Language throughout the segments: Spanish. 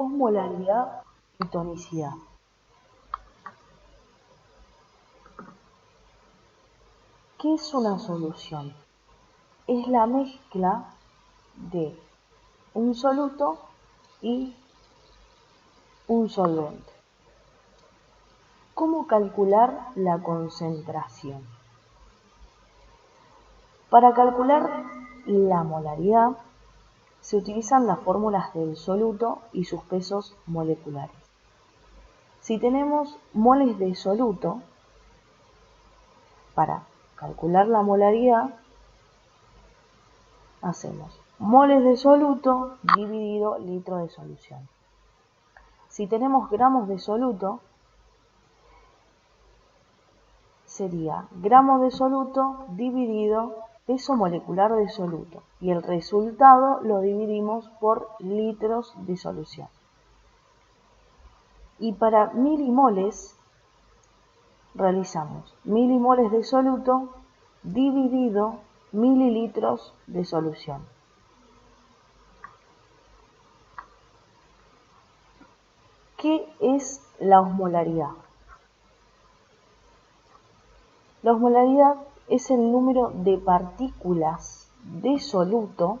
osmolaridad y tonicidad. ¿Qué es una solución? Es la mezcla de un soluto y un solvente. ¿Cómo calcular la concentración? Para calcular la molaridad se utilizan las fórmulas del soluto y sus pesos moleculares. Si tenemos moles de soluto, para calcular la molaridad, hacemos moles de soluto dividido litro de solución. Si tenemos gramos de soluto, sería gramos de soluto dividido peso molecular de soluto. Y el resultado lo dividimos por litros de solución. Y para milimoles, realizamos milimoles de soluto dividido mililitros de solución. ¿Qué es la osmolaridad? La osmolaridad es el número de partículas de soluto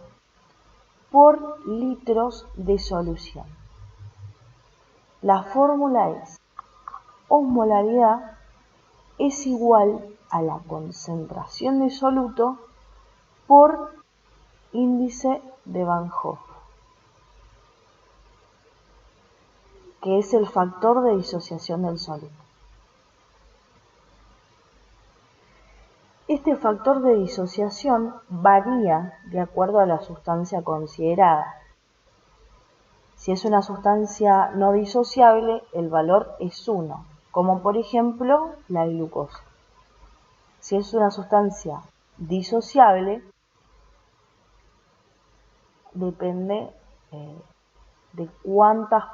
por litros de solución. La fórmula es: osmolaridad es igual a la concentración de soluto por índice de Van Hoff, que es el factor de disociación del soluto. Este factor de disociación varía de acuerdo a la sustancia considerada. Si es una sustancia no disociable, el valor es 1, como por ejemplo la glucosa. Si es una sustancia disociable, depende de en cuántas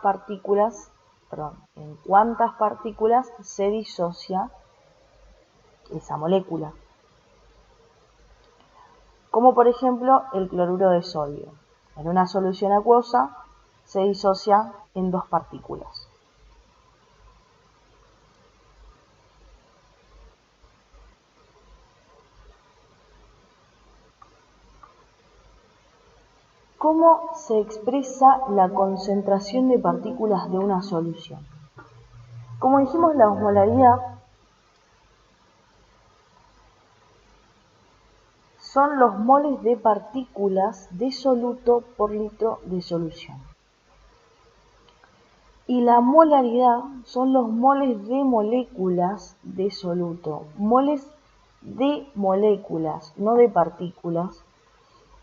partículas se disocia esa molécula. Como por ejemplo el cloruro de sodio. En una solución acuosa se disocia en 2 partículas. ¿Cómo se expresa la concentración de partículas de una solución? Como dijimos, la osmolaridad son los moles de partículas de soluto por litro de solución. Y la molaridad son los moles de moléculas de soluto. Moles de moléculas, no de partículas,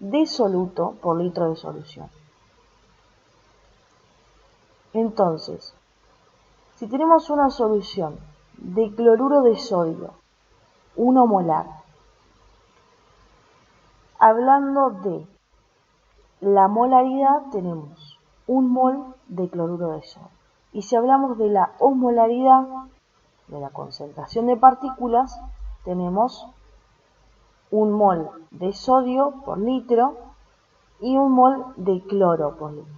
de soluto por litro de solución. Entonces, si tenemos una solución de cloruro de sodio, 1 molar, hablando de la molaridad, tenemos 1 mol de cloruro de sodio. Y si hablamos de la osmolaridad, de la concentración de partículas, tenemos 1 mol de sodio por litro y 1 mol de cloro por litro.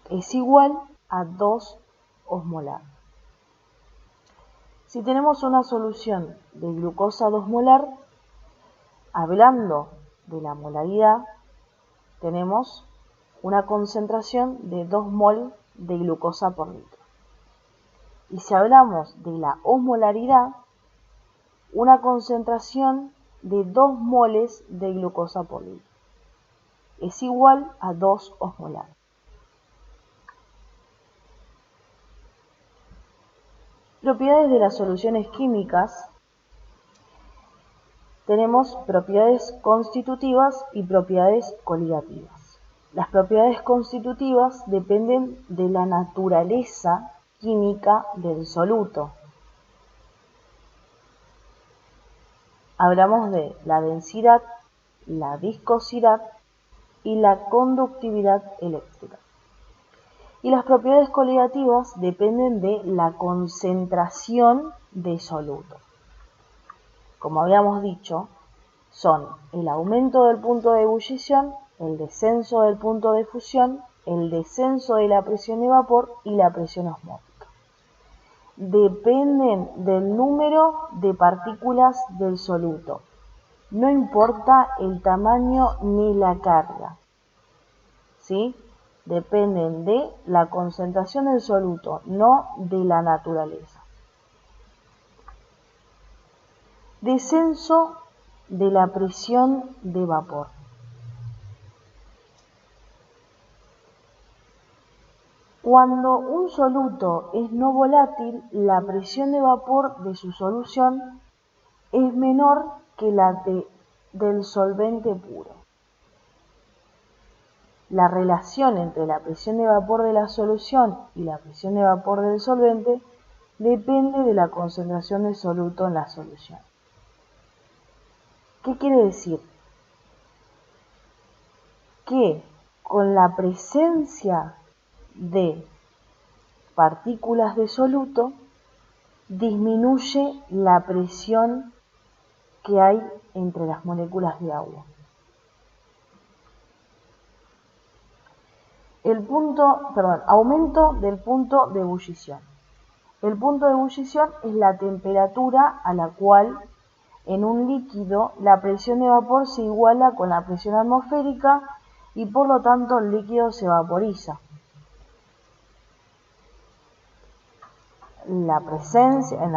Es igual a 2 osmolar. Si tenemos una solución de glucosa 2 molar, hablando de la molaridad, tenemos una concentración de 2 mol de glucosa por litro. Y si hablamos de la osmolaridad, una concentración de 2 moles de glucosa por litro. Es igual a 2 osmolar. Propiedades de las soluciones químicas. Tenemos propiedades constitutivas y propiedades coligativas. Las propiedades constitutivas dependen de la naturaleza química del soluto. Hablamos de la densidad, la viscosidad y la conductividad eléctrica. Y las propiedades coligativas dependen de la concentración de soluto. Como habíamos dicho, son el aumento del punto de ebullición, el descenso del punto de fusión el descenso de la presión de vapor y la presión osmótica. Dependen del número de partículas del soluto. No importa el tamaño ni la carga, ¿sí? Dependen de la concentración del soluto, no de la naturaleza. Descenso de la presión de vapor. Cuando un soluto es no volátil, la presión de vapor de su solución es menor que la del solvente puro. La relación entre la presión de vapor de la solución y la presión de vapor del solvente depende de la concentración del soluto en la solución. ¿Qué quiere decir? Que con la presencia de partículas de soluto disminuye la presión que hay entre las moléculas de agua. Aumento del punto de ebullición. El punto de ebullición es la temperatura a la cual en un líquido la presión de vapor se iguala con la presión atmosférica y por lo tanto el líquido se vaporiza. En la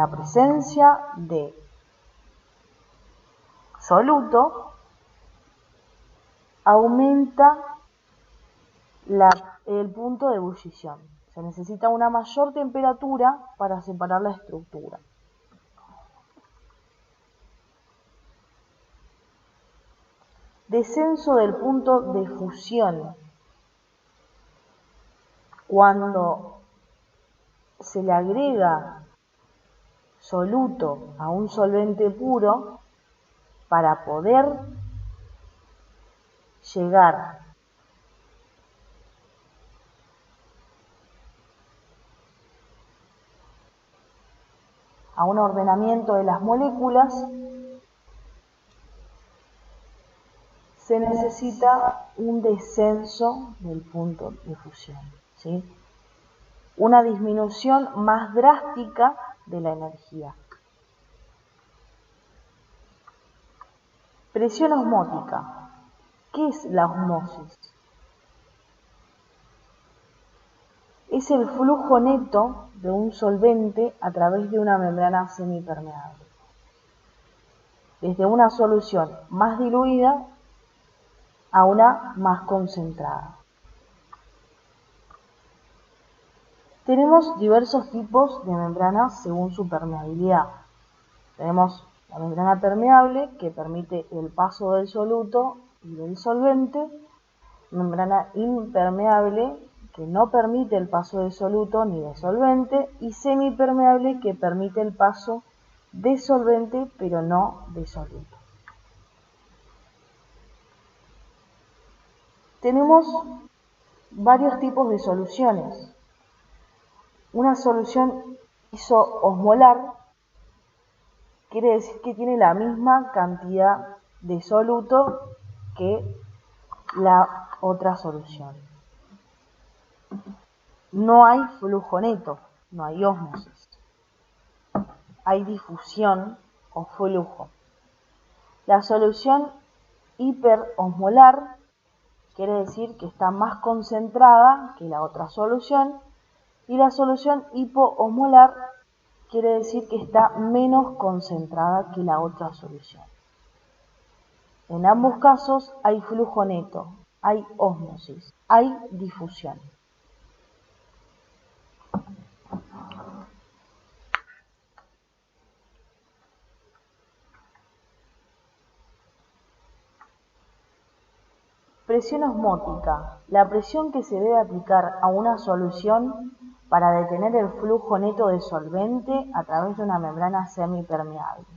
presencia de soluto aumenta el punto de ebullición. Se necesita una mayor temperatura para separar la estructura. Descenso del punto de fusión. Cuando se le agrega soluto a un solvente puro, para poder llegar a un ordenamiento de las moléculas, se necesita un descenso del punto de fusión, ¿sí? Una disminución más drástica de la energía. Presión osmótica. ¿Qué es la osmosis? Es el flujo neto de un solvente a través de una membrana semipermeable, desde una solución más diluida a una más concentrada. Tenemos diversos tipos de membranas según su permeabilidad. Tenemos la membrana permeable, que permite el paso del soluto y del solvente. Membrana impermeable, que no permite el paso de soluto ni de solvente. Y semipermeable, que permite el paso de solvente pero no de soluto. Tenemos varios tipos de soluciones. Una solución isoosmolar quiere decir que tiene la misma cantidad de soluto que la otra solución. No hay flujo neto, no hay ósmosis. Hay difusión o flujo. La solución hiperosmolar quiere decir que está más concentrada que la otra solución, y la solución hipoosmolar quiere decir que está menos concentrada que la otra solución. En ambos casos hay flujo neto, hay ósmosis, hay difusión. Presión osmótica. La presión que se debe aplicar a una solución para detener el flujo neto de solvente a través de una membrana semipermeable.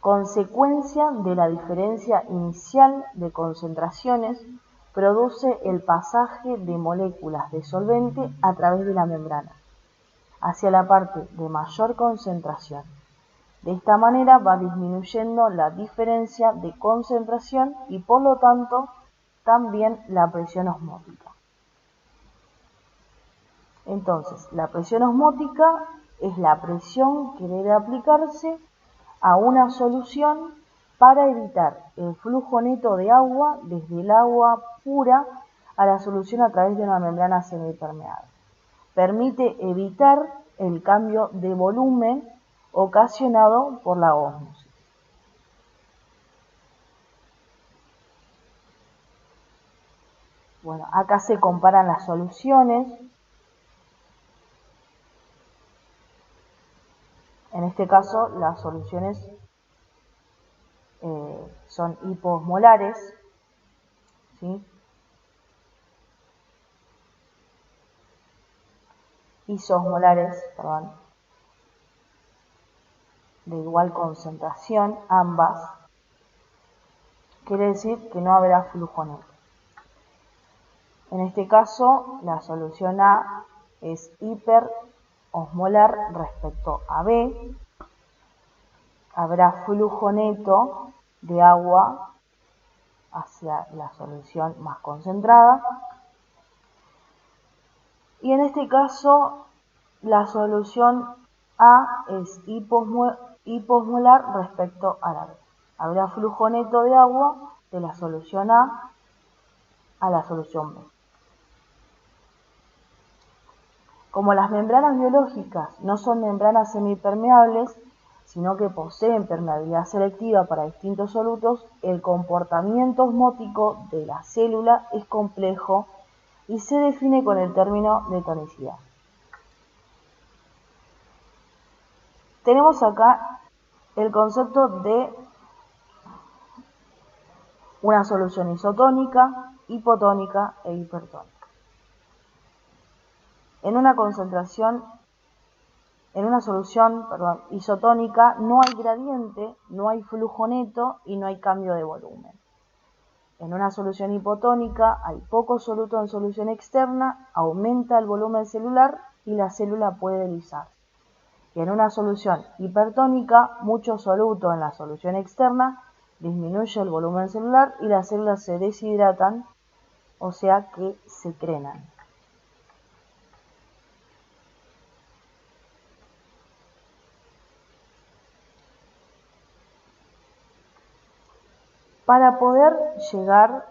Consecuencia de la diferencia inicial de concentraciones, produce el pasaje de moléculas de solvente a través de la membrana hacia la parte de mayor concentración. De esta manera va disminuyendo la diferencia de concentración y por lo tanto también la presión osmótica. Entonces, la presión osmótica es la presión que debe aplicarse a una solución para evitar el flujo neto de agua desde el agua pura a la solución a través de una membrana semipermeable. Permite evitar el cambio de volumen ocasionado por la ósmosis. Bueno, acá se comparan las soluciones. En este caso, las soluciones son hiposmolares, ¿sí? Isosmolares, perdón, de igual concentración, ambas. Quiere decir que no habrá flujo neto. En este caso, la solución A es hiperosmolar respecto a B. Habrá flujo neto de agua hacia la solución más concentrada. Y en este caso, la solución A es hiposmolar respecto a la B. Habrá flujo neto de agua de la solución A la solución B. Como las membranas biológicas no son membranas semipermeables, sino que poseen permeabilidad selectiva para distintos solutos, el comportamiento osmótico de la célula es complejo y se define con el término de tonicidad. Tenemos acá el concepto de una solución isotónica, hipotónica e hipertónica. En una solución isotónica no hay gradiente, no hay flujo neto y no hay cambio de volumen. En una solución hipotónica hay poco soluto en solución externa, aumenta el volumen celular y la célula puede lisarse. Y en una solución hipertónica, mucho soluto en la solución externa, disminuye el volumen celular y las células se deshidratan, o sea que se crenan. Para poder llegar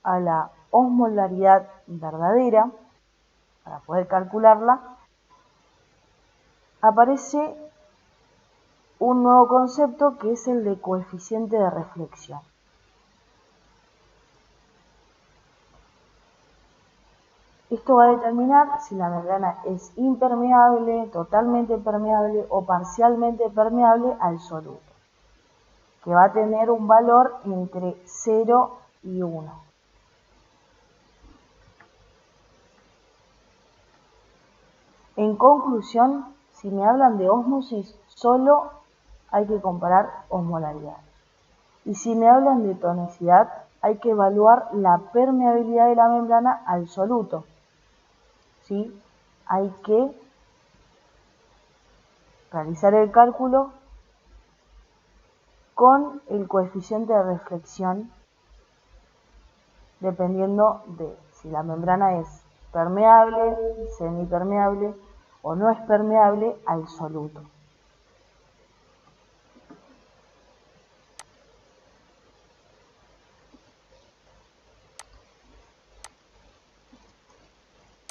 a la osmolaridad verdadera, para poder calcularla, aparece un nuevo concepto que es el de coeficiente de reflexión. Esto va a determinar si la membrana es impermeable, totalmente permeable o parcialmente permeable al soluto, que va a tener un valor entre 0 y 1. En conclusión, si me hablan de ósmosis, solo hay que comparar osmolaridad. Y si me hablan de tonicidad, hay que evaluar la permeabilidad de la membrana al soluto. ¿Sí? Hay que realizar el cálculo con el coeficiente de reflexión, dependiendo de si la membrana es permeable, semipermeable o no es permeable al soluto.